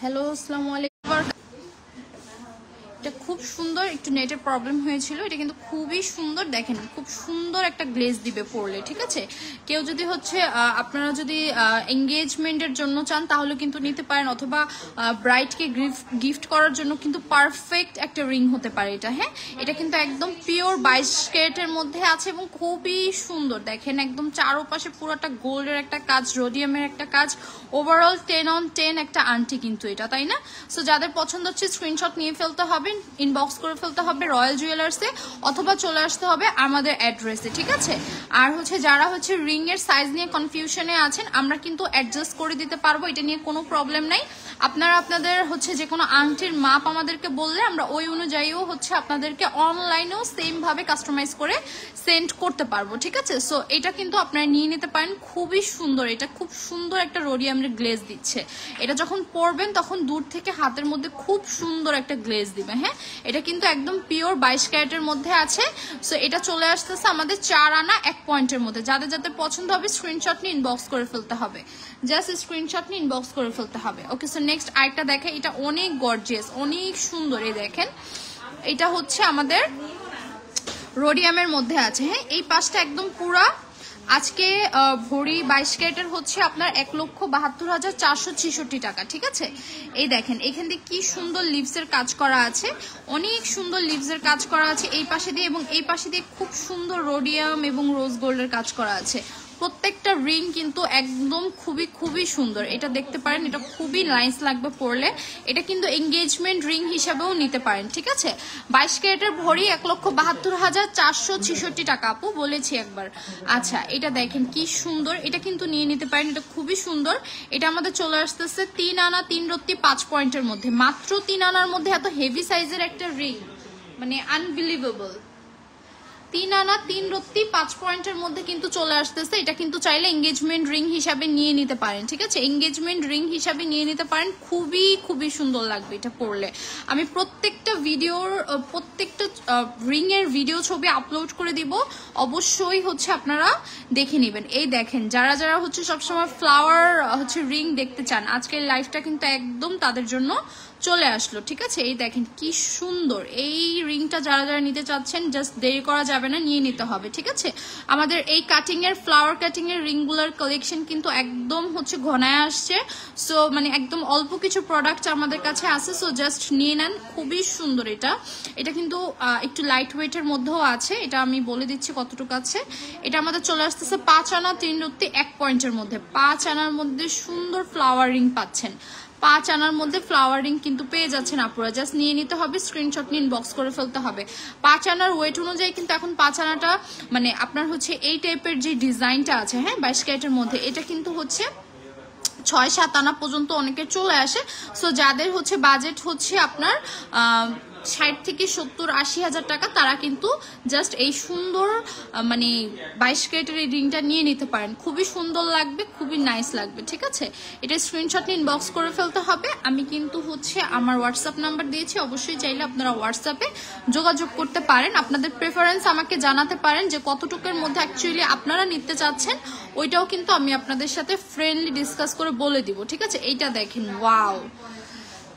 Hello, আসসালামু আলাইকুম। এটা খুব সুন্দর, একটু নেটের প্রবলেম হয়েছিল। এটা কিন্তু খুবই সুন্দর, দেখেন খুব সুন্দর একটা গ্লেজ দিবে পরলে, ঠিক আছে। কেউ যদি হচ্ছে আপনারা যদি এঙ্গেজমেন্টের জন্য চান তাহলে কিন্তু নিতে পারেন, অথবা ব্রাইডকে গিফট করার জন্য কিন্তু পারফেক্ট একটা রিং হতে পারে এটা। হ্যাঁ, এটা কিন্তু একদম পিওর 22 ক্যারেটের মধ্যে আছে এবং খুবই সুন্দর। দেখেন একদম চারপাশে পুরোটা গোল্ডের একটা কাজ, রোডিয়ামের একটা কাজ, ওভারঅল 10 on 10 একটা আংটি কিন্তু এটা, তাই না? সো যাদের পছন্দ হচ্ছে স্ক্রিনশট নিয়ে ফেলতে হবে, ইনবক্স করে ফেলতে হবে রয়্যাল জুয়েলার্সে, অথবা চলে আসতে হবে আমাদের অ্যাড্রেসে, ঠিক আছে। আর হচ্ছে যারা হচ্ছে রিং এর সাইজ নিয়ে কনফিউশনে আছেন, আমরা কিন্তু অ্যাডজাস্ট করে দিতে পারবো, এটা নিয়ে কোনো প্রবলেম নাই। আপনারা আপনাদের হচ্ছে যে কোনো আংটির মাপ আমাদেরকে বললে আমরা ওই অনুযায়ীও হচ্ছে আপনাদেরকে অনলাইনেও সেম ভাবে কাস্টমাইজ করে সেন্ড করতে পারবো, ঠিক আছে। সো এটা কিন্তু আপনারা নিয়ে নিতে পারেন, খুবই সুন্দর। এটা খুব সুন্দর একটা রোডিয়ামের গ্লেজ দিচ্ছে। এটা যখন পরবেন তখন দূর থেকে হাতের মধ্যে খুব সুন্দর একটা গ্লেজ দিবে। হ্যাঁ, এটা কিন্তু একদম পিওর 22 ক্যারেটের মধ্যে আছে। সো এটা চলে আসতেছে আমাদের 4 আনা 1 পয়েন্টের মধ্যে। যাদের যাদের পছন্দ হবে স্ক্রিনশট নিয়ে ইনবক্স করে ফেলতে হবে, জাস্ট স্ক্রিনশট নিয়ে ইনবক্স করে ফেলতে হবে। ওকে, সো নেক্সট আরেকটা দেখে, এটা অনেক গর্জিয়াস, অনেক সুন্দর। এই দেখেন, এটা হচ্ছে আমাদের রোডিয়ামের মধ্যে আছে। হ্যাঁ, এই পাশটা একদম পুরা আজকে ভরি 22 ক্যারেটের হচ্ছে আপনার 1,72,466 টাকা, ঠিক আছে। এই দেখেন এখান দিয়ে কি সুন্দর লিভসের কাজ করা আছে, অনেক সুন্দর লিভসের কাজ করা আছে এই পাশে দিয়ে, এবং এই পাশে দিয়ে খুব সুন্দর রোডিয়াম এবং রোজ গোল্ডের কাজ করা আছে। প্রত্যেকটা রিং কিন্তু একদম খুবই খুবই সুন্দর। এটা দেখতে পারেন, এটা খুবই নাইস লাগবে পরলে। এটা কিন্তু এঙ্গেজমেন্ট রিং হিসাবেও নিতে পারেন, ঠিক আছে। 22 ক্যারেটের ভরি 1,72,466 টাকা, আপু বলেছি একবার। আচ্ছা, এটা দেখেন কি সুন্দর, এটা কিন্তু নিয়ে নিতে পারেন, এটা খুবই সুন্দর। এটা আমাদের চলে আসতেছে 3 আনা 3 রত্তি 5 পয়েন্টের মধ্যে, মাত্র 3 আনার মধ্যে এত হেভি সাইজের একটা রিং, মানে আনবিলিভেবল। 3 আনা 3 রত্তি 5 পয়েন্টের মধ্যে কিন্তু চলে আসতেছে। এটা কিন্তু চাইলে এঙ্গেজমেন্ট রিং হিসাবে নিয়ে নিতে পারেন, ঠিক আছে। এঙ্গেজমেন্ট রিং হিসাবে নিয়ে নিতে পারেন, খুবই খুবই সুন্দর লাগবে এটা পরলে। আমি প্রত্যেকটা রিং এর ভিডিও ছবি আপলোড করে দিব, অবশ্যই হচ্ছে আপনারা দেখে নেবেন। এই দেখেন, যারা যারা হচ্ছে সবসময় ফ্লাওয়ার হচ্ছে রিং দেখতে চান, আজকের লাইফটা কিন্তু একদম তাদের জন্য চলে আসলো, ঠিক আছে। এই দেখেন কি সুন্দর এই রিংটা, যারা যারা নিতে চাচ্ছেন জাস্ট দেরি করা যাবে না, নিয়ে নিতে হবে, ঠিক আছে। আমাদের এই কাটিং এর ফ্লাওয়ার কাটিং এর রিংগুলোর কালেকশন কিন্তু একদম হচ্ছে ঘনায় আসছে। সো মানে একদম অল্প কিছু প্রোডাক্ট আমাদের কাছে আছে, সো জাস্ট নিয়ে নেন, খুবই সুন্দর। এটা কিন্তু একটু লাইট ওয়েটের মধ্যেও আছে, এটা আমি বলে দিচ্ছি কতটুকু আছে। এটা আমাদের চলে আসতেছে 5 আনা 3 রত্তি 1 পয়েন্টের মধ্যে। 5 আনার মধ্যে সুন্দর ফ্লাওয়ার রিং পাচ্ছেন, 5 আনার মধ্যে ফ্লাওয়ারিং কিন্তু পেয়ে যাচ্ছেন আপনারা। জাস্ট নিয়ে নিতে হবে, স্ক্রিনশট নিয়ে ইনবক্স করে ফেলতে হবে। 5 আনার ওয়েট অনুযায়ী কিন্তু এখন 5 আনাটা মানে আপনার হচ্ছে এই টাইপের যে ডিজাইনটা আছে, হ্যাঁ 22 ক্যারেটের মধ্যে, এটা কিন্তু হচ্ছে 6-7 আনা পর্যন্ত অনেকে চলে আসে। সো যাদের হচ্ছে বাজেট হচ্ছে আপনার 60 থেকে 70-80 হাজার টাকা, তারা কিন্তু জাস্ট এই সুন্দর মানে 22 ক্যারেটের এই রিংটা নিয়ে নিতে পারেন, খুবই সুন্দর লাগবে, খুবই নাইস লাগবে, ঠিক আছে। এটা স্ক্রিনশট নিয়ে ইনবক্স করে ফেলতে হবে। আমি কিন্তু হচ্ছে আমার হোয়াটসঅ্যাপ নাম্বার দিয়েছি, অবশ্যই চাইলে আপনারা হোয়াটসঅ্যাপে যোগাযোগ করতে পারেন, আপনাদের প্রেফারেন্স আমাকে জানাতে পারেন যে কতটুকুর মধ্যে অ্যাকচুয়ালি আপনারা নিতে চাচ্ছেন, ওইটাও কিন্তু আমি আপনাদের সাথে ফ্রেন্ডলি ডিসকাস করে বলে দিব, ঠিক আছে। এইটা দেখেন, ওয়াও।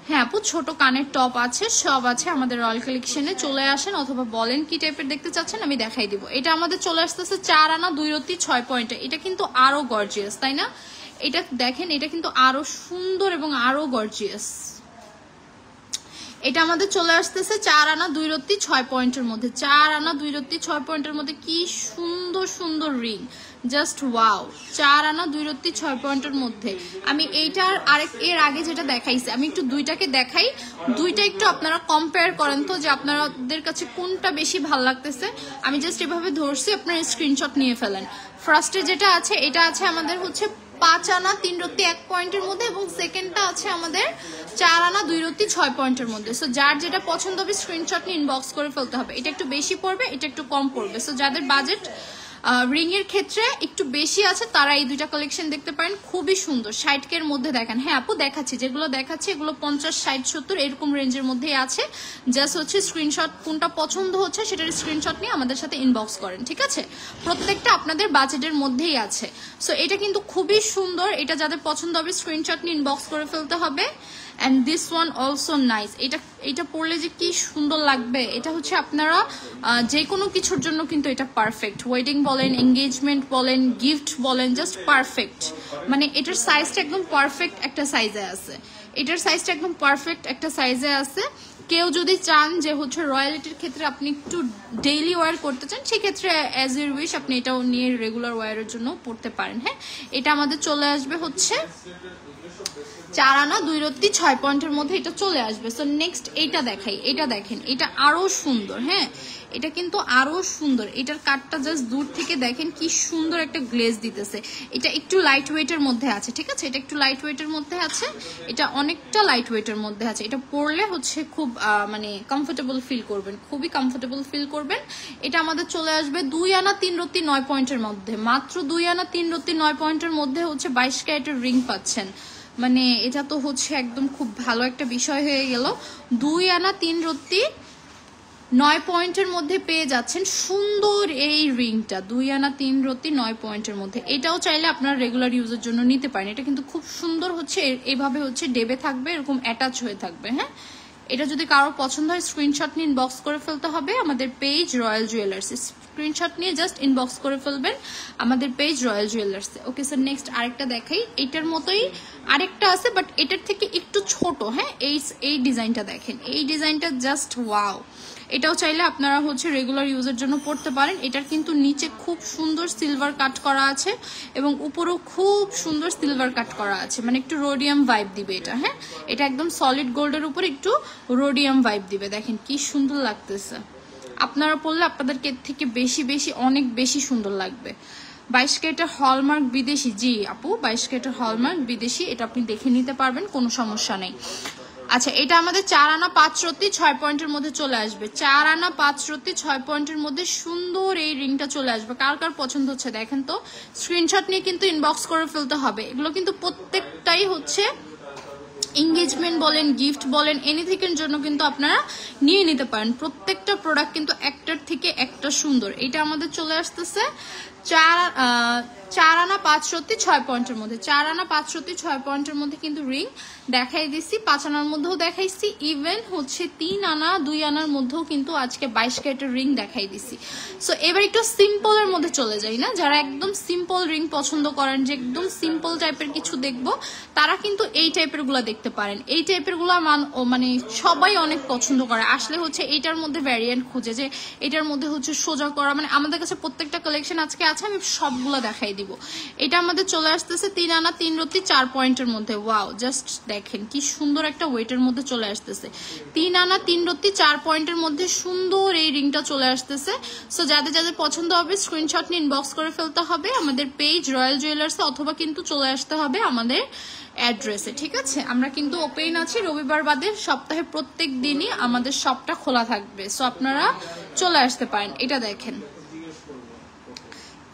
হ্যাঁ আপু, ছোট কানের টপ আছে, সব আছে আমাদের রয়্যাল কালেকশনে। চলে আসেন অথবা বলেন কি টাইপের দেখতে চাচ্ছেন, আমি দেখাই দিব। এটা আমাদের চলে আসতেছে 4 আনা 2 রত্তি 6 পয়েন্টে। এটা কিন্তু আরো গর্জিয়াস, তাই না? এটা দেখেন, এটা কিন্তু আরো সুন্দর এবং আরো গর্জিয়াস। এটা আমাদের চলে আসতেছে 4 আনা 2 রত্তি 6 পয়েন্টের মধ্যে। 4 আনা 2 রত্তি 6 পয়েন্টের মধ্যে কি সুন্দর সুন্দর রিং, জাস্ট ওয়াও। 4 আনা 2 রত্তি 6 পয়েন্টের মধ্যে। আমি এইটার এর আগে যেটা দেখাইছি, আমি একটু দুইটাকে দেখাই, দুইটা একটু আপনারা কম্পেয়ার করেন তো যে আপনাদের কাছে কোনটা বেশি ভালো লাগতেছে। আমি জাস্ট এভাবে ধরছি, আপনারা স্ক্রিনশট নিয়ে ফেলেন। ফার্স্টে যেটা আছে, এটা আছে আমাদের হচ্ছে 5 আনা 3 রত্তি 1 পয়েন্টের মধ্যে, এবং সেকেন্ডটা আছে আমাদের 4 আনা 2 রত্তি 6 পয়েন্টের মধ্যে। সো যার যেটা পছন্দ হবে স্ক্রিনশট নিয়ে ইনবক্স করে ফেলতে হবে। এটা একটু বেশি পড়বে, এটা একটু কম পড়বে। সো যাদের বাজেট রিং এর ক্ষেত্রে একটু বেশি আছে তারা এই দুইটা কালেকশন দেখতে পারেন, খুবই সুন্দর। 60 এর মধ্যে দেখেন। হ্যাঁ আপু দেখাচ্ছি, যেগুলো দেখাচ্ছি এগুলো 50, 60, 70 এরকম রেঞ্জের মধ্যেই আছে। জাস্ট হচ্ছে স্ক্রিনশট কোনটা পছন্দ হচ্ছে সেটার স্ক্রিনশট নিয়ে আমাদের সাথে ইনবক্স করেন, ঠিক আছে? প্রত্যেকটা আপনাদের বাজেটের মধ্যেই আছে। সো এটা কিন্তু খুবই সুন্দর, এটা যাদের পছন্দ হবে স্ক্রিনশট নিয়ে ইনবক্স করে ফেলতে হবে। And this one also nice. এটা পরলে যে কি সুন্দর লাগবে, এটা হচ্ছে আপনারা যে কোনো কিছুর জন্য কিন্তু এটা পারফেক্ট। ওয়েডিং বলেন, এঙ্গেজমেন্ট বলেন, গিফট বলেন, জাস্ট পারফেক্ট। মানে এটার সাইজটা একদম পারফেক্ট একটা সাইজে আছে, এটার সাইজটা একদম পারফেক্ট একটা সাইজে আছে। কেউ যদি চান যে হচ্ছে রয়্যালিটির ক্ষেত্রে আপনি একটু ডেইলি ওয়্যার করতে চান, সেক্ষেত্রে অ্যাজ ইউর উইশ আপনি এটাও নিয়ে রেগুলার ওয়্যারের জন্য পড়তে পারেন। হ্যাঁ, এটা আমাদের চলে আসবে হচ্ছে 4 আনা 2 রত্তি 6 পয়েন্টের মধ্যে এটা চলে আসবে। সো নেক্সট এইটা দেখাই, এটা দেখেন, এটা আরো সুন্দর। হ্যাঁ, এটা কিন্তু আরো সুন্দর। এটার কাটটা জাস্ট দূর থেকে দেখেন কি সুন্দর একটা গ্লেজ দিতেছে। এটা একটু লাইট ওয়েটের মধ্যে আছে, ঠিক আছে? এটা একটু লাইট ওয়েটের মধ্যে আছে, এটা অনেকটা লাইট ওয়েটের মধ্যে আছে। এটা পরলে হচ্ছে খুব মানে কমফোর্টেবল ফিল করবেন, খুবই কমফোর্টেবল ফিল করবেন। এটা আমাদের চলে আসবে 2 আনা 3 রত্তি 9 পয়েন্টের মধ্যে, মাত্র 2 আনা 3 রত্তি 9 পয়েন্টের মধ্যে হচ্ছে 22 ক্যারেটের রিং পাচ্ছেন। মানে এটা তো হচ্ছে একদম খুব ভালো একটা বিষয় হয়ে গেল। 2 আনা 3 রত্তি 9 পয়েন্টের মধ্যে পেয়ে যাচ্ছেন সুন্দর এই রিংটা। 2 আনা 3 রত্তি 9 পয়েন্টের মধ্যে। এটাও চাইলে আপনারা রেগুলার ইউজের জন্য নিতে পারেন। এটা কিন্তু খুব সুন্দর হচ্ছে, এইভাবে হচ্ছে ডেবে থাকবে, এরকম অ্যাটাচ হয়ে থাকবে। হ্যাঁ, এটা যদি কারো পছন্দ হয় স্ক্রিনশট নিয়ে ইনবক্স করে ফেলতে হবে আমাদের পেজ রয়্যাল জুয়েলার্স। স্ক্রিনশট নিয়ে জাস্ট ইনবক্স করে ফেলবেন আমাদের page royal jewellers. Okay sir, next আরেকটা দেখাই। এটার মতোই আরেকটা আছে, বাট এটার থেকে একটু ছোট। হ্যাঁ, এই ডিজাইনটা দেখেন, এই ডিজাইনটা জাস্ট ওয়াও। এটাও চাইলে আপনারা হচ্ছে রেগুলার ইউজের জন্য পড়তে পারেন। এটার কিন্তু নিচে খুব সুন্দর সিলভার কাট করা আছে এবং উপরেও খুব সুন্দর সিলভার কাট করা আছে, মানে একটু রোডিয়াম ভাইব দিবে এটা। হ্যাঁ, এটা একদম সলিড গোল্ডের উপর একটু রোডিয়াম ভাইব দিবে। দেখেন কি সুন্দর লাগতেছে, আপনারা পড়লে আপনাদেরকে এর থেকে বেশি অনেক বেশি সুন্দর লাগবে। 22 ক্যারেটের হলমার্ক বিদেশি। জি আপু, 22 ক্যারেটের হলমার্ক বিদেশি, এটা আপনি দেখে নিতে পারবেন, কোনো সমস্যা নেই। আচ্ছা, এটা আমাদের 4 আনা 5 রত্তি 6 পয়েন্টের মধ্যে চলে আসবে। 4 আনা 5 রত্তি 6 পয়েন্টের মধ্যে সুন্দর এই রিংটা চলে আসবে। কার কার পছন্দ হচ্ছে দেখেন তো, স্ক্রিনশট নিয়ে কিন্তু ইনবক্স করে ফেলতে হবে। এগুলো কিন্তু প্রত্যেকটাই হচ্ছে এঙ্গেজমেন্ট বলেন, গিফট বলেন, এনিথিংয়ের জন্য কিন্তু আপনারা নিয়ে নিতে পারেন। প্রত্যেকটা প্রোডাক্ট কিন্তু একটার থেকে একটা সুন্দর। এটা আমাদের চলে আসতেছে 4 আনা 5 রত্তি 6 পয়েন্টের মধ্যে। 4 আনা 5 রত্তি 6 পয়েন্টের মধ্যে কিন্তু রিং দেখাই দিচ্ছি, 5 আনার মধ্যেও দেখাইছি, ইভেন হচ্ছে 3 আনা 2 আনার মধ্যেও কিন্তু আজকে 22 ক্যারেটের রিং দেখাই দিচ্ছি। সো এবার একটু সিম্পলের মধ্যে চলে যাই না, যারা একদম সিম্পল রিং পছন্দ করেন, যে একদম সিম্পল টাইপের কিছু দেখবো, তারা কিন্তু এই টাইপের গুলা দেখতে পারেন। এই টাইপের গুলা মানে সবাই অনেক পছন্দ করে। আসলে হচ্ছে এইটার মধ্যে ভ্যারিয়েন্ট খুঁজে যে এটার মধ্যে হচ্ছে সোজা করা, মানে আমাদের কাছে প্রত্যেকটা কালেকশন আজকে আছে, আমি সবগুলো দেখাই দিব। এটা আমাদের চলে আসতেছে 3 আনা 3 রত্তি 4 পয়েন্টের মধ্যে। ওয়াও, জাস্ট দেখেন কি সুন্দর একটা ওয়েটের মধ্যে চলে আসতেছে। 3 আনা 3 রত্তি 4 পয়েন্টের মধ্যে সুন্দর এই রিংটা চলে আসতেছে। সো যাদের যাদের পছন্দ হবে স্ক্রিনশট নিয়ে ইনবক্স করে ফেলতে হবে আমাদের পেজ রয়্যাল জুয়েলার্সে, অথবা কিন্তু চলে আসতে হবে আমাদের অ্যাড্রেসে। ঠিক আছে, আমরা কিন্তু ওপেন আছি রবিবার বাদে, সপ্তাহে প্রত্যেক দিনই আমাদের শপটা খোলা থাকবে। সো আপনারা চলে আসতে পারেন। এটা দেখেন,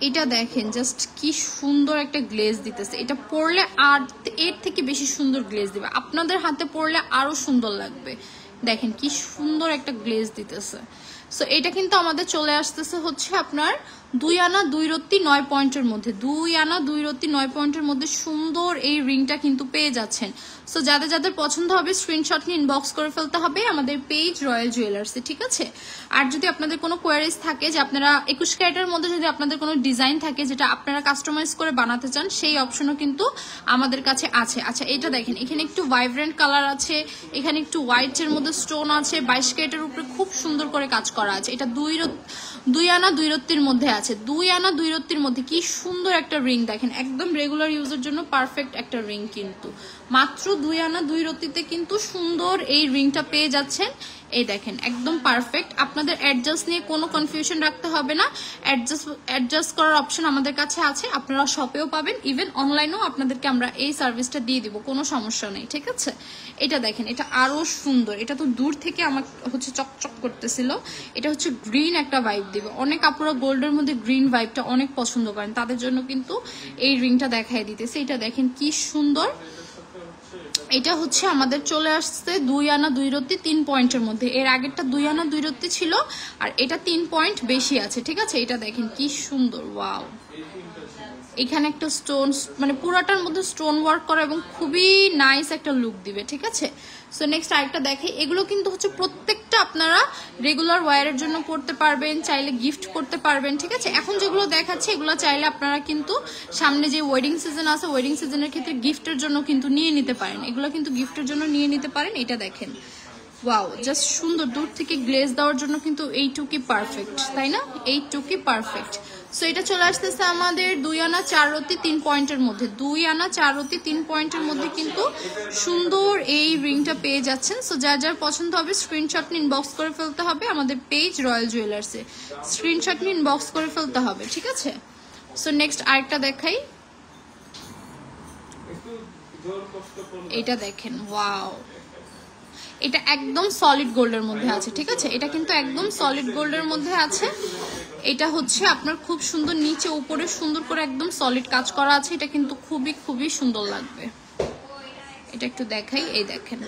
এটা দেখেন জাস্ট কি সুন্দর একটা গ্লেজ দিতেছে। এটা পরলে আর এর থেকে বেশি সুন্দর গ্লেজ দিবে, আপনাদের হাতে পরলে আরো সুন্দর লাগবে। দেখেন কি সুন্দর একটা গ্লেজ দিতেছে। সো এটা কিন্তু আমাদের চলে আসতেছে হচ্ছে আপনার 2 আনা 2 রত্তি 9 পয়েন্টের মধ্যে। 2 আনা 2 রত্তি 9 পয়েন্টের মধ্যে সুন্দর এই রিংটা কিন্তু পেয়ে যাচ্ছেন। সো যাদের যাদের পছন্দ হবে স্ক্রিনশট নিয়ে ইনবক্স করে ফেলতে হবে আমাদের পেজ রয়্যাল জুয়েলার্সে। ঠিক আছে, আর যদি আপনাদের কোনো কোয়ারিজ থাকে যে আপনারা 21 ক্যারেটের মধ্যে যদি আপনাদের কোনো ডিজাইন থাকে যেটা আপনারা কাস্টমাইজ করে বানাতে চান, সেই অপশনও কিন্তু আমাদের কাছে আছে। আচ্ছা, এটা দেখেন, এখানে একটু ভাইব্রেন্ট কালার আছে, এখানে একটু হোয়াইটের মধ্যে স্টোন আছে, 22 ক্যারেটের উপরে খুব সুন্দর করে কাজ করা আছে। এটা 2 আনা 2 রত্তির মধ্যে আছে। 2 আনা 2 রত্তির মধ্যে কি সুন্দর একটা রিং দেখেন, একদম রেগুলার ইউজের জন্য পারফেক্ট একটা রিং। কিন্তু মাত্র 2 আনা 2 রত্তিতে কিন্তু সুন্দর এই রিংটা পেয়ে যাচ্ছেন। এই দেখেন একদম পারফেক্ট। আপনাদের অ্যাডজাস্ট নিয়ে কোনো কনফিউশন রাখতে হবে না, অ্যাডজাস্ট করার অপশন আমাদের কাছে আছে, আপনারা শপেও পাবেন, ইভেন অনলাইনেও আপনাদেরকে আমরা এই সার্ভিসটা দিয়ে দিব, কোনো সমস্যা নেই, ঠিক আছে। এটা দেখেন, এটা আরো সুন্দর, এটা তো দূর থেকে আমার হচ্ছে চকচক করতেছিল। এটা হচ্ছে গ্রিন একটা ভাইব দিবে, অনেক আপুরা গোল্ডের মধ্যে গ্রিন ভাইবটা অনেক পছন্দ করেন, তাদের জন্য কিন্তু এই রিংটা দেখাই দিতেছে। এটা দেখেন কি সুন্দর। এটা হচ্ছে আমাদের চলে আসছে 2 আনা 2 রত্তি 3 পয়েন্টের মধ্যে। এর আগেরটা 2 আনা 2 রত্তি ছিল, আর এটা 3 পয়েন্ট বেশি আছে, ঠিক আছে। এটা দেখেন কি সুন্দর, ওয়াও। এখানে একটা স্টোন, মানে পুরাটার মধ্যে স্টোন ওয়ার্ক করা এবং খুবই নাইস একটা লুক দিবে, ঠিক আছে। সো নেক্সট আরেকটা দেখে, এগুলো কিন্তু হচ্ছে প্রত্যেকটা আপনারা রেগুলার ওয়্যারের জন্য পড়তে পারবেন, চাইলে গিফট করতে পারবেন, ঠিক আছে। এখন যেগুলো দেখাচ্ছে এগুলো চাইলে আপনারা কিন্তু সামনে যে ওয়েডিং সিজন আছে, ওয়েডিং সিজনের ক্ষেত্রে গিফটের জন্য কিন্তু নিয়ে নিতে পারেন, এগুলো কিন্তু গিফটের জন্য নিয়ে নিতে পারেন। এটা দেখেন, ওয়াও, জাস্ট সুন্দর। দূর থেকে গ্লেজ দেওয়ার জন্য কিন্তু এইটুকুই পারফেক্ট, তাই না? এইটুকুই পারফেক্ট। সো এটা চলে আসতেছে আমাদের 2 আনা 4 রত্তি 3 পয়েন্টের মধ্যে। 2 আনা 4 রত্তি 3 পয়েন্টের মধ্যে কিন্তু সুন্দর এই রিংটা পেয়ে যাচ্ছেন। সো যার যার পছন্দ হবে স্ক্রিনশট নিয়ে ইনবক্স করে ফেলতে হবে আমাদের পেজ রয়্যাল জুয়েলার্সে, স্ক্রিনশট নিয়ে ইনবক্স করে ফেলতে হবে, ঠিক আছে। সো নেক্সট আরেকটা দেখাই, এটা দেখেন, ওয়াও। এটা একদম সলিড গোল্ডের মধ্যে আছে, ঠিক আছে। এটা কিন্তু একদম সলিড গোল্ডের মধ্যে আছে। এটা হচ্ছে আপনার খুব সুন্দর, নিচে উপরে সুন্দর করে একদম সলিড কাজ করা আছে। এটা কিন্তু খুবই খুবই সুন্দর লাগবে। এটা একটু দেখাই, এই দেখেন,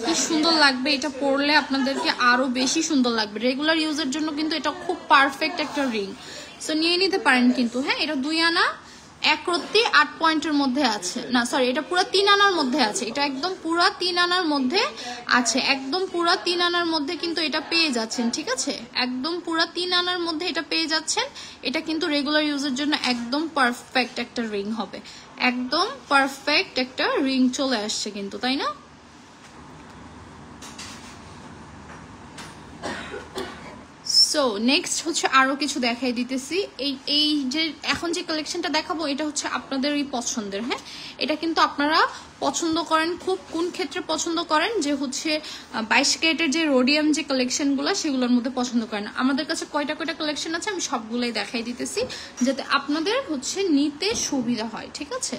কি সুন্দর লাগবে। এটা পরলে আপনাদেরকে আরো বেশি সুন্দর লাগবে। রেগুলার ইউজের জন্য কিন্তু এটা খুব পারফেক্ট একটা রিং। সো নিয়ে নিতে পারেন কিন্তু, হ্যাঁ। এটা 2 আনা 1 রত্তি 8 পয়েন্টের মধ্যে আছে, না সরি, এটা পুরো 3 আনার মধ্যে আছে। এটা একদম পুরো 3 আনার মধ্যে আছে, একদম পুরো 3 আনার মধ্যে কিন্তু এটা পেয়ে যাচ্ছেন, ঠিক আছে। একদম পুরো 3 আনার মধ্যে এটা পেয়ে যাচ্ছেন। এটা কিন্তু রেগুলার ইউজের জন্য একদম পারফেক্ট একটা রিং হবে, একদম পারফেক্ট একটা রিং চলে আসছে কিন্তু, তাই না? সো নেক্সট হচ্ছে আরো কিছু দেখাই দিতেছি। এই যে এখন যে কালেকশনটা দেখাবো এটা হচ্ছে আপনাদেরই পছন্দের, হ্যাঁ। এটা কিন্তু আপনারা পছন্দ করেন, খুব কোন ক্ষেত্রে পছন্দ করেন, যে হচ্ছে 22 ক্যারেটের যে রোডিয়াম যে কালেকশনগুলো সেগুলোর মধ্যে পছন্দ করেন। আমাদের কাছে কয়টা কালেকশন আছে আমি সবগুলোই দেখাই দিতেছি, যাতে আপনাদের হচ্ছে নিতে সুবিধা হয়, ঠিক আছে।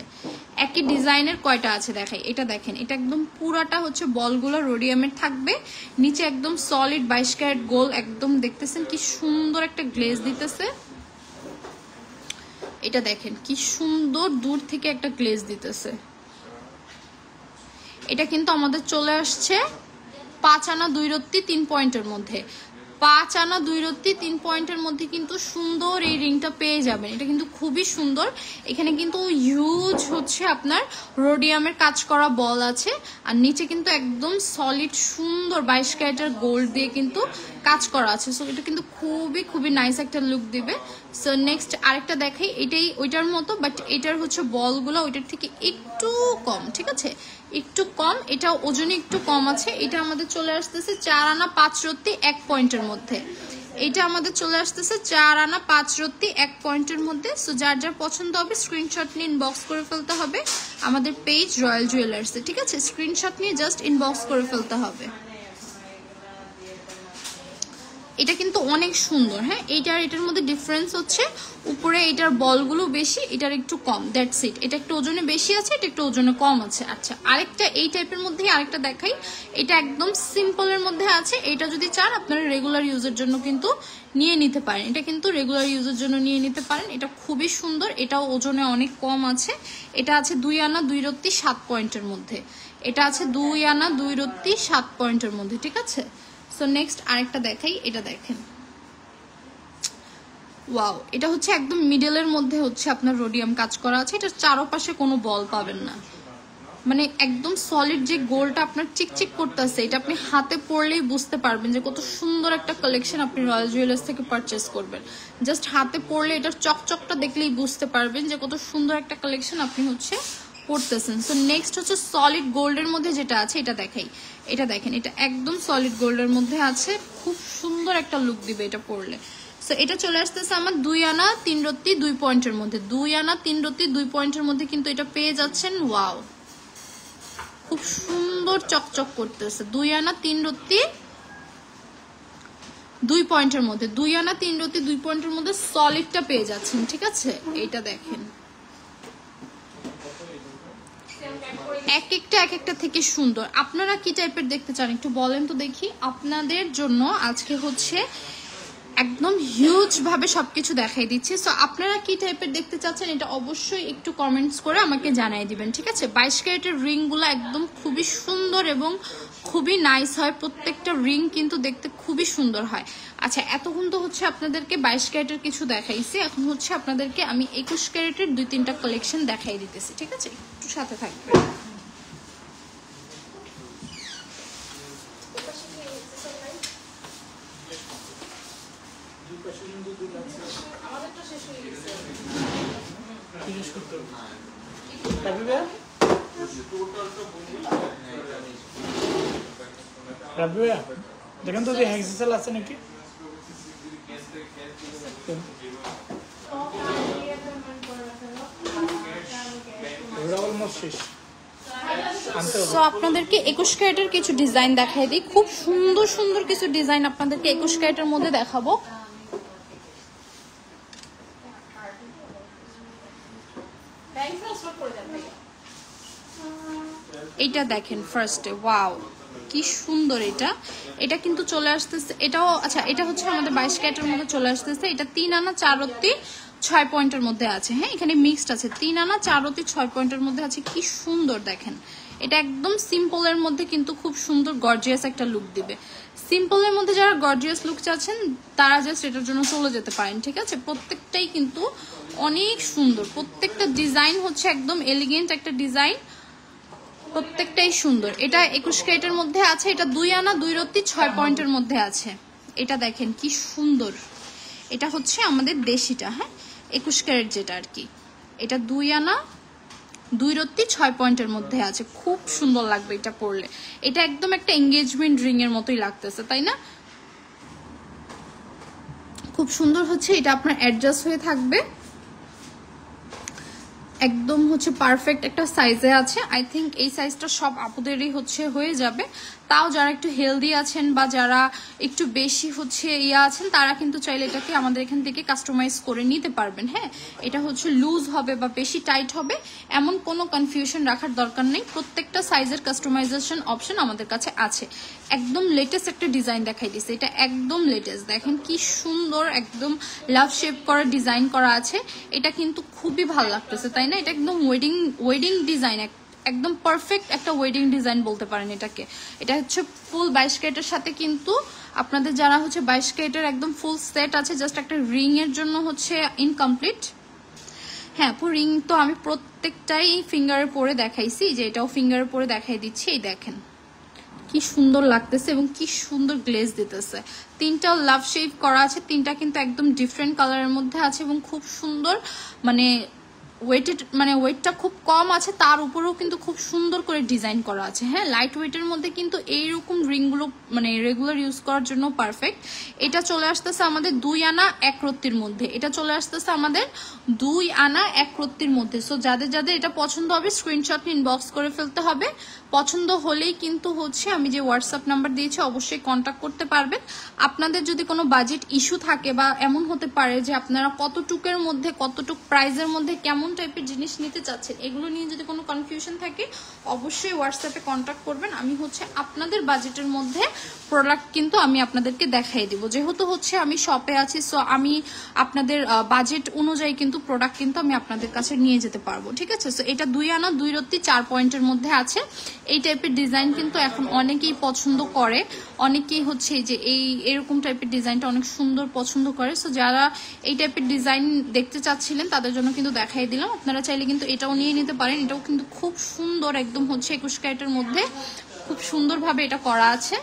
একই ডিজাইনের কয়টা আছে দেখাই। এটা দেখেন, এটা একদম পুরাটা হচ্ছে বলগুলো রোডিয়ামের থাকবে, নিচে একদম সলিড 22 ক্যারেট গোল, একদম দেখতেছেন কি সুন্দর একটা গ্লেজ দিতেছে। এটা দেখেন কি সুন্দর দূর থেকে একটা গ্লেজ দিতেছে। এটা কিন্তু আমাদের চলে আসছে 5 আনা 2 রত্তি 3 পয়েন্টের মধ্যে। 5 আনা 2 রত্তি 3 পয়েন্টের মধ্যে কিন্তু সুন্দর এই রিংটা পেয়ে যাবেন। এটা কিন্তু খুবই সুন্দর। এখানে কিন্তু হিউজ হচ্ছে আপনার রোডিয়ামের কাজ করা বল আছে, আর নিচে কিন্তু একদম সলিড সুন্দর 22 ক্যারেটের গোল্ড দিয়ে কিন্তু কাজ করা আছে। সো এটা কিন্তু খুবই খুবই নাইস একটা লুক দিবে। সো নেক্সট আরেকটা দেখাই, এটাই ওইটার মতো, বাট এটার হচ্ছে বলগুলো ওইটার থেকে একটু কম, ঠিক আছে, একটু কম। এটা ওজনে একটু কম আছে। এটা আমাদের চলে আসতেছে 4 আনা 5 রত্তি 1 পয়েন্টের মধ্যে। এটা আমাদের চলে আসতেছে 4 আনা 5 রত্তি 1 পয়েন্টের মধ্যে। সো যার যার পছন্দ হবে স্ক্রিনশট নিয়ে ইনবক্স করে ফেলতে হবে আমাদের পেজ রয়্যাল জুয়েলার্সে, ঠিক আছে। স্ক্রিনশট নিয়ে জাস্ট ইনবক্স করে ফেলতে হবে। এটা কিন্তু অনেক সুন্দর, হ্যাঁ। এটার মধ্যে ডিফারেন্স হচ্ছে উপরে এটার বলগুলো বেশি, এটার একটু কম, দ্যাটস ইট। এটা একটু ওজনে বেশি আছে, এটা একটু ওজনে কম আছে। আচ্ছা, আরেকটা এই টাইপের মধ্যেই আরেকটা দেখাই। এটা একদম সিম্পলের মধ্যে আছে। এটা যদি চান আপনারা রেগুলার ইউজের জন্য কিন্তু নিয়ে নিতে পারেন। এটা কিন্তু রেগুলার ইউজের জন্য নিয়ে নিতে পারেন। এটা খুবই সুন্দর, এটাও ওজনে অনেক কম আছে। এটা আছে 2 আনা 2 রত্তি 7 পয়েন্টের মধ্যে। এটা আছে 2 আনা 2 রত্তি 7 পয়েন্টের মধ্যে, ঠিক আছে। সো নেক্সট আরেকটা দেখাই। এটা দেখেন, ওয়াও। এটা হচ্ছে একদম মিডলের মধ্যে হচ্ছে আপনার রোডিয়াম কাজ করা আছে। এটা চারপাশে কোনো বল পাবেন না, মানে একদম সলিড যে গোলটা আপনার চিকচিক করতেছে, এটা আপনি হাতে পরলেই বুঝতে পারবেন যে কত সুন্দর একটা কালেকশন আপনি রয়্যাল জুয়েলার্স থেকে পারচেস করবেন। জাস্ট হাতে পরলে এটার চকচকটা দেখলেই বুঝতে পারবেন যে কত সুন্দর একটা কালেকশন আপনি হচ্ছে পড়তেছেন। সো নেক্সট হচ্ছে সলিড গোল্ডের মধ্যে যেটা আছে এটা দেখাই। এটা দেখেন, এটা একদম সলিড গোল্ডের মধ্যে আছে, খুব সুন্দর একটা লুক দিবে এটা পরলে। সো এটা চলে আসতেছে আমার 2 আনা 3 রত্তি 2 পয়েন্টের মধ্যে। 2 আনা 3 রত্তি 2 পয়েন্টের মধ্যে কিন্তু এটা পেয়ে যাচ্ছেন। ওয়াও, খুব সুন্দর চকচক করতেছে। 2 আনা 3 রত্তি 2 পয়েন্টের মধ্যে, 2 আনা 3 রত্তি 2 পয়েন্টের মধ্যে সলিডটা পেয়ে যাচ্ছেন। ঠিক আছে, এইটা দেখেন এক একটা থেকে সুন্দর। আপনারা কি টাইপের দেখতে চান একটু বলেন তো দেখি। আপনাদের জন্য আজকে হচ্ছে একদম হিউজ ভাবে সবকিছু দেখাই দিচ্ছি। সো আপনারা কি টাইপের দেখতে চাচ্ছেন এটা অবশ্যই একটু কমেন্টস করে আমাকে জানিয়ে দিবেন। ঠিক আছে, 22 ক্যারেটের রিংগুলো একদম খুবই সুন্দর এবং খুবই নাইস হয়। প্রত্যেকটা রিং কিন্তু দেখতে খুবই সুন্দর হয়। আচ্ছা, এতক্ষণ তো হচ্ছে আপনাদেরকে 22 ক্যারেটের কিছু দেখাইছি, এখন হচ্ছে আপনাদেরকে আমি 21 ক্যারেটের 2-3টা কালেকশন দেখাই দিতেছি। ঠিক আছে, একটু সাথে থাকবেন। দেখেন তো হেক্সেল আছে নাকি? সো আপনাদেরকে 21 ক্যারেটের কিছু ডিজাইন দেখাই দিই। খুব সুন্দর সুন্দর কিছু ডিজাইন আপনাদেরকে 21 ক্যারেটের মধ্যে দেখাবো। এটা দেখেন ফার্স্টে, ওয়াও কি সুন্দর। এটা কিন্তু চলে আসতেছে, এটাও আচ্ছা এটা হচ্ছে আমাদের 22 ক্যারেটের মধ্যে চলে আসতেছে। এটা 3 আনা 4 রত্তি 6 পয়েন্টের মধ্যে আছে। হ্যাঁ, এখানে মিক্সড আছে, 3 আনা 4 রত্তি 6 পয়েন্টের মধ্যে আছে। কি সুন্দর দেখেন, এটা একদম সিম্পলের মধ্যে কিন্তু খুব সুন্দর গর্জিয়াস একটা লুক দিবে। সিম্পলের মধ্যে যারা গর্জিয়াস লুক চাচ্ছেন তারা জাস্ট এটার জন্য চলে যেতে পারেন। ঠিক আছে, প্রত্যেকটাই কিন্তু অনেক সুন্দর, প্রত্যেকটা ডিজাইন হচ্ছে একদম এলিগেন্ট একটা ডিজাইন, প্রত্যেকটাই সুন্দর। এটা 21 ক্যারেটের মধ্যে আছে, এটা 2 আনা 2 রত্তি 6 পয়েন্টের মধ্যে আছে। এটা দেখেন কি সুন্দর, এটা হচ্ছে আমাদের দেশিটা। হ্যাঁ, 21 ক্যারেট যেটা আর কি, এটা 2 আনা 2 রত্তি 6 পয়েন্টের মধ্যে আছে। খুব সুন্দর লাগবে এটা পরলে। এটা একদম একটা এঙ্গেজমেন্ট রিং এর মতোই লাগতেছে, তাই না? খুব সুন্দর হচ্ছে এটা, আপনার অ্যাডজাস্ট হয়ে থাকবে, একদম হচ্ছে পারফেক্ট একটা সাইজে আছে। আই থিঙ্ক এই সাইজটা সব আপুদেরই হচ্ছে হয়ে যাবে। তাও যারা একটু হেলদি আছেন বা যারা একটু বেশি হচ্ছে আছেন তারা কিন্তু চাইলে এটাকে আমাদের এখান থেকে কাস্টমাইজ করে নিতে পারবেন। হ্যাঁ, এটা হচ্ছে লুজ হবে বা বেশি টাইট হবে এমন কোনো কনফিউশন রাখার দরকার নেই। প্রত্যেকটা সাইজের কাস্টমাইজেশন অপশন আমাদের কাছে আছে। একদম লেটেস্ট একটা ডিজাইন দেখাই দিচ্ছে, এটা একদম লেটেস্ট। দেখেন কি সুন্দর, একদম লাভ শেপ করা ডিজাইন করা আছে। এটা কিন্তু খুবই ভালো লাগতেছে, তাই না? এটা একদম ওয়েডিং ডিজাইন, একদম পারফেক্ট একটা ওয়েডিং ডিজাইন বলতে পারেন এটাকে। এটা হচ্ছে ফুল 22 ক্যারেটের সাথে কিন্তু আপনাদের যারা হচ্ছে 22 ক্যারেটের একদম ফুল সেট আছে, জাস্ট একটা রিং এর জন্য হচ্ছে ইনকমপ্লিট। হ্যাঁ, রিং তো আমি প্রত্যেকটাই ফিঙ্গারে পরে দেখাইছি, যে এটাও ফিঙ্গারে পরে দেখাই দিচ্ছি। এই দেখেন কি সুন্দর লাগতেছে এবং কি সুন্দর গ্লেজ দিতেছে। 3টা লাভ শেপ করা আছে, 3টা কিন্তু একদম ডিফারেন্ট কালারের মধ্যে আছে এবং খুব সুন্দর, মানে ওয়েটটা খুব কম আছে, তার উপরেও কিন্তু খুব সুন্দর করে ডিজাইন করা আছে। হ্যাঁ, লাইট ওয়েটের মধ্যে কিন্তু এইরকম রিংগুলো মানে রেগুলার ইউজ করার জন্য পারফেক্ট। এটা চলে আসতেছে আমাদের 2 আনা 1 রত্তির মধ্যে। এটা চলে আসতেছে আমাদের 2 আনা 1 রত্তির মধ্যে। সো যাদের যাদের এটা পছন্দ হবে স্ক্রিনশট ইনবক্স করে ফেলতে হবে। পছন্দ হলেই কিন্তু হচ্ছে আমি যে হোয়াটসঅ্যাপ নাম্বার দিয়েছি অবশ্যই কন্ট্যাক্ট করতে পারবেন। আপনাদের যদি কোনো বাজেট ইস্যু থাকে বা এমন হতে পারে যে আপনারা কতটুকের মধ্যে, কতটুক প্রাইজের মধ্যে কেমন টাইপের জিনিস নিতে চাচ্ছেন, এগুলো নিয়ে যদি কোনো কনফিউশন থাকে অবশ্যই হোয়াটসঅ্যাপে কন্ট্যাক্ট করবেন। আমি হচ্ছে আপনাদের বাজেটের মধ্যে প্রোডাক্ট কিন্তু আমি আপনাদেরকে দেখাই দিব। যেহেতু হচ্ছে আমি শপে আছি, সো আমি আপনাদের বাজেট অনুযায়ী কিন্তু প্রোডাক্ট কিন্তু আমি আপনাদের কাছে নিয়ে যেতে পারবো। ঠিক আছে, সো এটা 2 আনা 2 রত্তি 4 পয়েন্টের মধ্যে আছে। এই টাইপের ডিজাইন কিন্তু এখন অনেকেই পছন্দ করে, অনেকেই হচ্ছে যে এরকম টাইপের ডিজাইনটা অনেক সুন্দর পছন্দ করে। সো যারা এই টাইপের ডিজাইন দেখতে চাচ্ছিলেন তাদের জন্য কিন্তু দেখাই দিলাম। আপনারা চাইলে কিন্তু এটাও নিয়ে নিতে পারেন। এটাও কিন্তু খুব সুন্দর, একদম হচ্ছে 21 ক্যারেটের মধ্যে খুব সুন্দরভাবে এটা করা আছে।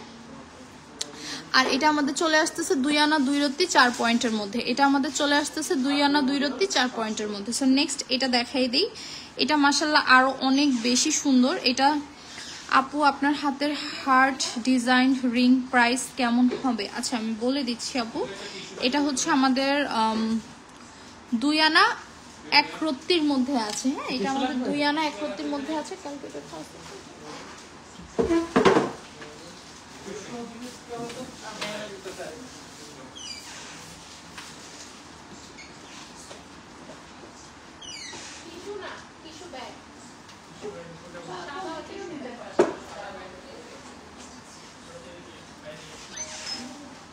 আর এটা আমাদের চলে আসতেছে 2 আনা 2 রত্তি 4 পয়েন্টের মধ্যে। এটা আমাদের চলে আসতেছে 2 আনা 2 রত্তি 4 পয়েন্টের মধ্যে। সো নেক্সট এটা দেখাই দিই। এটা মাশাআল্লাহ আরো অনেক বেশি সুন্দর। এটা আপু আপনার হাতের হার্ট ডিজাইন রিং প্রাইস কেমন হবে? আচ্ছা আমি বলে দিচ্ছি আপু, এটা হচ্ছে আমাদের 2 আনা এক রত্তির মধ্যে আছে। হ্যাঁ, এটা আমাদের 2 আনা 1 রত্তির মধ্যে আছে। ক্যালকুলেটর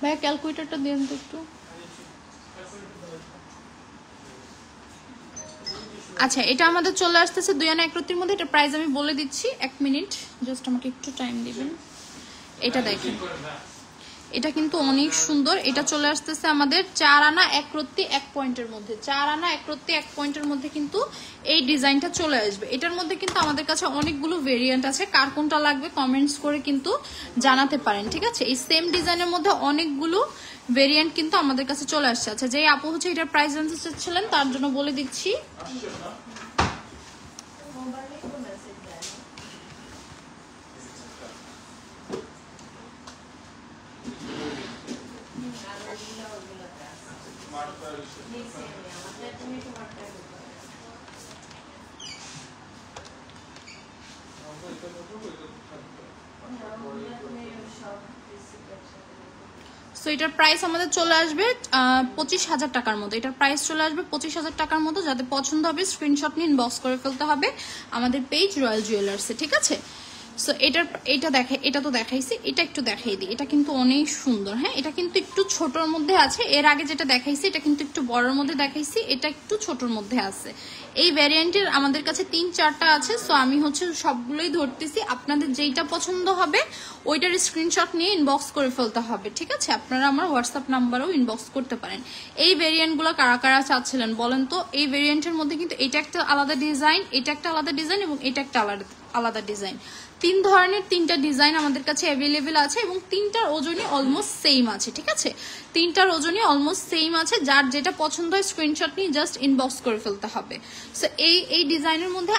ভাইয়া ক্যালকুলেটরটা দেন তো একটু। আচ্ছা, এটা আমাদের চলে আসতেছে 2 আনা 1 রত্তির মধ্যে। এটা প্রাইস আমি বলে দিচ্ছি, 1 মিনিট জাস্ট আমাকে একটু টাইম দিবেন। এটা দেখেন, এটা কিন্তু অনেক সুন্দর। এটা চলে আসতেছে আমাদের 4 আনা 1 রত্তি 1 পয়েন্টের মধ্যে। 4 আনা 1 রত্তি 1 পয়েন্টের মধ্যে কিন্তু এই ডিজাইনটা চলে আসবে। এটার মধ্যে কিন্তু আমাদের কাছে অনেকগুলো ভেরিয়েন্ট আছে, কার কোনটা লাগবে কমেন্টস করে কিন্তু জানাতে পারেন, ঠিক আছে। এই সেম ডিজাইনের মধ্যে অনেকগুলো ভেরিয়েন্ট কিন্তু আমাদের কাছে চলে আসছে। আচ্ছা, যে আপু হচ্ছে এটার প্রাইস জানতে চাচ্ছিলেন তার জন্য বলে দিচ্ছি। সো এটার প্রাইস আমাদের চলে আসবে 25,000 টাকার মতো। এটার প্রাইস চলে আসবে 25,000 টাকার মতো। যাদের পছন্দ হবে স্ক্রিনশট নিয়ে ইনবক্স করে ফেলতে হবে আমাদের পেজ রয়্যাল জুয়েলার্সে, ঠিক আছে। সো এটা তো দেখাইছি, এটা একটু দেখাই দিই। এটা কিন্তু অনেক সুন্দর। হ্যাঁ, এটা কিন্তু একটু ছোটর মধ্যে আছে। এর আগে যেটা দেখাইছি এটা কিন্তু একটু বড়র মধ্যে দেখাইছি, এটা একটু ছোটর মধ্যে আছে। এই ভ্যারিয়েন্টের আমাদের কাছে 3-4টা আছে। সো আমি হচ্ছে সবগুলোই ধরতেছি, আপনাদের যেইটা পছন্দ হবে ওইটার স্ক্রিনশট নিয়ে ইনবক্স করে ফেলতে হবে, ঠিক আছে। আপনারা আমার হোয়াটসঅ্যাপ নাম্বারেও ইনবক্স করতে পারেন। এই ভ্যারিয়েন্টগুলো কারা কারা চাচ্ছিলেন বলেন তো। এই ভ্যারিয়েন্টের মধ্যে কিন্তু এটা একটা আলাদা ডিজাইন, এটা একটা আলাদা ডিজাইন এবং এটা একটা আলাদা ডিজাইন। 3 ধরনের 3টা ডিজাইন আমাদের কাছে অ্যাভেলেবেল আছে এবং 3টার ওজনই অলমোস্ট সেম আছে, ঠিক আছে। 3টার ওজনই অলমোস্ট সেম আছে। যার যেটা পছন্দ হয় স্ক্রিনশট নিয়ে জাস্ট ইনবক্স করে ফেলতে হবে। সো এই ডিজাইনের মধ্যে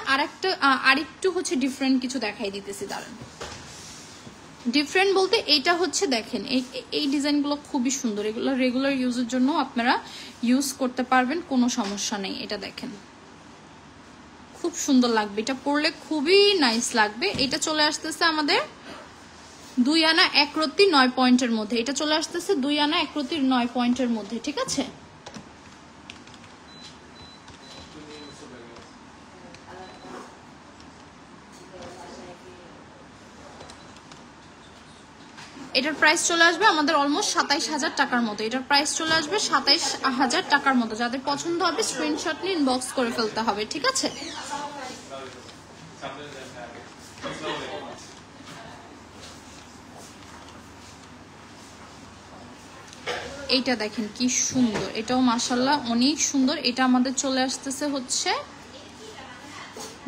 আরেকটু হচ্ছে ডিফারেন্ট কিছু দেখাই দিতেছি, দাঁড়ান। ডিফারেন্ট বলতে এইটা হচ্ছে দেখেন, এই ডিজাইনগুলো খুবই সুন্দর। এগুলো রেগুলার ইউজের জন্য আপনারা ইউজ করতে পারবেন, কোনো সমস্যা নেই। এটা দেখেন, খুব সুন্দর লাগবে। এটা পরলে খুবই নাইস লাগবে। এটা চলে আসতেছে আমাদের 2 আনা 1 রত্তি 9 পয়েন্টের মধ্যে। এটা চলে আসতেছে 2 আনা 1 রত্তি 9 পয়েন্টের মধ্যে, ঠিক আছে। এটার প্রাইস চলে আসবে আমাদের অলমোস্ট 27,000 টাকার মতো। এটার প্রাইস চলে আসবে 27,000 টাকার মতো। যাদের পছন্দ হবে স্ক্রিনশট নিয়ে ইনবক্স করে ফেলতে হবে, ঠিক আছে। এইটা দেখেন কি সুন্দর, এটাও মাশাআল্লাহ অনেক সুন্দর। এটা আমাদের চলে আসতেছে হচ্ছে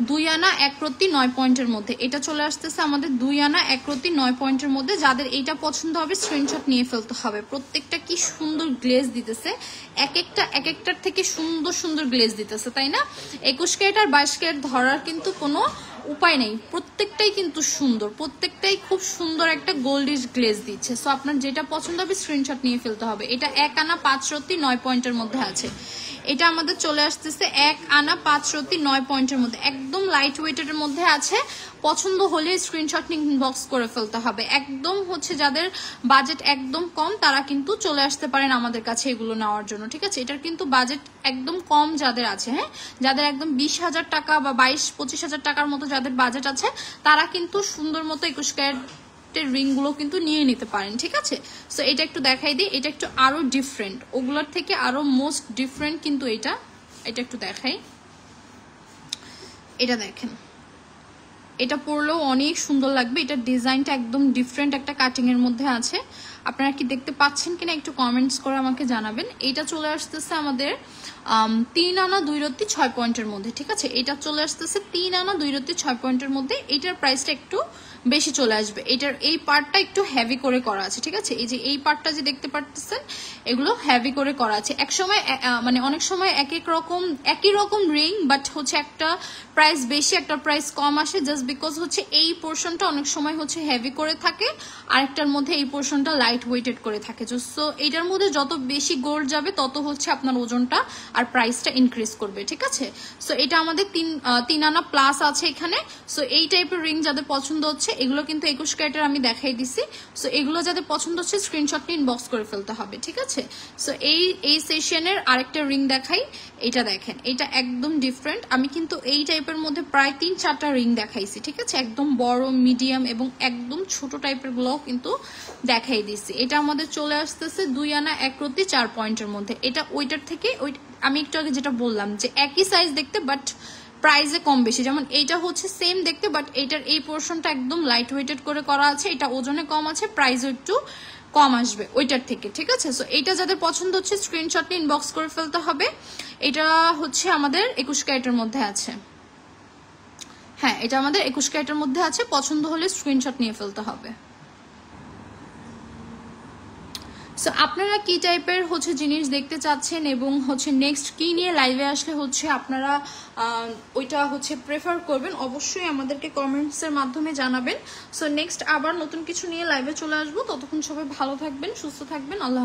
2 আনা 1 রত্তি 9 পয়েন্টের মধ্যে। এটা চলে আসতেছে আমাদের 2 আনা 1 রত্তি 9 পয়েন্টের মধ্যে। যাদের এইটা পছন্দ হবে স্ক্রিনশট নিয়ে ফেলতে হবে। প্রত্যেকটা কি সুন্দর গ্লেজ দিতেছে, এক একটার থেকে সুন্দর সুন্দর গ্লেজ দিতেছে, তাই না। 21 ক্যারেট আর 22 ক্যারেট ধরার কিন্তু কোনো উপায় নেই। প্রত্যেকটাই কিন্তু সুন্দর, প্রত্যেকটাই খুব সুন্দর একটা গোল্ডিশ গ্লেজ দিচ্ছে। সো আপনার যেটা পছন্দ হবে স্ক্রিনশট নিয়ে ফেলতে হবে। এটা 1 আনা 5 রত্তি 9 পয়েন্টের মধ্যে আছে। এটা আমাদের চলে আসতেছে 1 আনা 5 রত্তি 9 পয়েন্টের মধ্যে, একদম লাইট ওয়েটের মধ্যে আছে। পছন্দ হলে স্ক্রিনশট নিয়ে ইনবক্স করে ফেলতে হবে। একদম হচ্ছে যাদের বাজেট একদম কম তারা কিন্তু চলে আসতে পারেন আমাদের কাছে এগুলো নেওয়ার জন্য, ঠিক আছে। এটার কিন্তু বাজেট একদম কম যাদের আছে, হ্যাঁ, যাদের একদম 20,000 টাকা বা 22-25,000 টাকার মতো যাদের বাজেট আছে তারা কিন্তু সুন্দর মতো 21 ক্যারেটের রিং গুলো কিন্তু নিয়ে নিতে পারেন, ঠিক আছে। সো এটা একটু দেখাই দিই। এটা একটু আরো ডিফারেন্ট, ওগুলোর থেকে আরো মোস্ট ডিফারেন্ট কিন্তু এটা একটু দেখাই। এটা দেখেন, এটা পরলেও অনেক সুন্দর লাগবে। এটা ডিজাইনটা একদম ডিফারেন্ট একটা কাটিং এর মধ্যে আছে। আপনারা কি দেখতে পাচ্ছেন কিনা একটু কমেন্টস করে আমাকে জানাবেন। এটা চলে আসতেছে আমাদের 3 আনা 2 রত্তি 6 পয়েন্টের মধ্যে, ঠিক আছে। এটা চলে আসতেছে 3 আনা 2 রত্তি 6 পয়েন্টের মধ্যে। এটার প্রাইসটা একটু বেশি চলে আসবে। এটার এই পার্টটা একটু হেভি করে করা আছে, ঠিক আছে। এই যে এই পার্টটা যে দেখতে পাচ্ছেন এগুলো হেভি করে করা আছে। এক সময় মানে অনেক সময় একই রকম রিং বাট হচ্ছে একটা প্রাইস বেশি একটা প্রাইস কম আসে, জাস্ট বিকজ হচ্ছে এই পোর্শনটা অনেক সময় হচ্ছে হেভি করে থাকে, আরেকটার মধ্যে এই পোর্শনটা লাইট লাইট ওয়েটেড করে থাকে। সো এটার মধ্যে যত বেশি গোল্ড যাবে তত হচ্ছে আপনার ওজনটা আর প্রাইসটা ইনক্রিজ করবে, ঠিক আছে? সো এটা আমাদের 3 আনা প্লাস আছে এখানে। সো এই টাইপের রিং যাদের পছন্দ হচ্ছে, এগুলো কিন্তু 21 ক্যারেটের আমি দেখাই দিছি। সো এগুলো যাদের পছন্দ হচ্ছে স্ক্রিনশট নিয়ে ইনবক্স করে ফেলতে হবে, ঠিক আছে? সো এই সেশনের আরেকটা রিং দেখাই, এটা দেখেন, এটা একদম ডিফারেন্ট। আমি কিন্তু এই টাইপের মধ্যে প্রায় 3-4টা রিং দেখাইছি, ঠিক আছে? একদম বড়, মিডিয়াম এবং একদম ছোট টাইপের গুলো কিন্তু দেখাই দিছি। এটা আমাদের চলে আসতেছে 2 আনা 1 রতি 4 পয়েন্টের মধ্যে। এটা ওইটার থেকে আমি একটু আগে যেটা বললাম যে একই সাইজ দেখতে বাট প্রাইসে কম বেশি। যেমন এইটা হচ্ছে সেম দেখতে বাট এটার এই পোর্শনটা একদম লাইট ওয়েটেড করে করা আছে, এটা ওজনে কম আছে, প্রাইসও একটু কম আসবে ওইটার থেকে, ঠিক আছে? সো এইটা যাদের পছন্দ হচ্ছে স্ক্রিনশট নিয়ে ইনবক্স করে ফেলতে হবে। এটা হচ্ছে আমাদের 21 ক্যারেটের মধ্যে আছে। হ্যাঁ, এটা আমাদের 21 ক্যারেটের মধ্যে আছে, পছন্দ হলে স্ক্রিনশট নিয়ে ফেলতে হবে। সো আপনারা কি টাইপের হচ্ছে জিনিস দেখতে চাচ্ছেন এবং হচ্ছে নেক্সট কি নিয়ে লাইভে আসলে হচ্ছে আপনারা ওইটা হচ্ছে প্রেফার করবেন, অবশ্যই আমাদেরকে কমেন্টসের মাধ্যমে জানাবেন। সো নেক্সট আবার নতুন কিছু নিয়ে লাইভে চলে আসবো। ততক্ষণ সবাই ভালো থাকবেন, সুস্থ থাকবেন। আল্লাহ।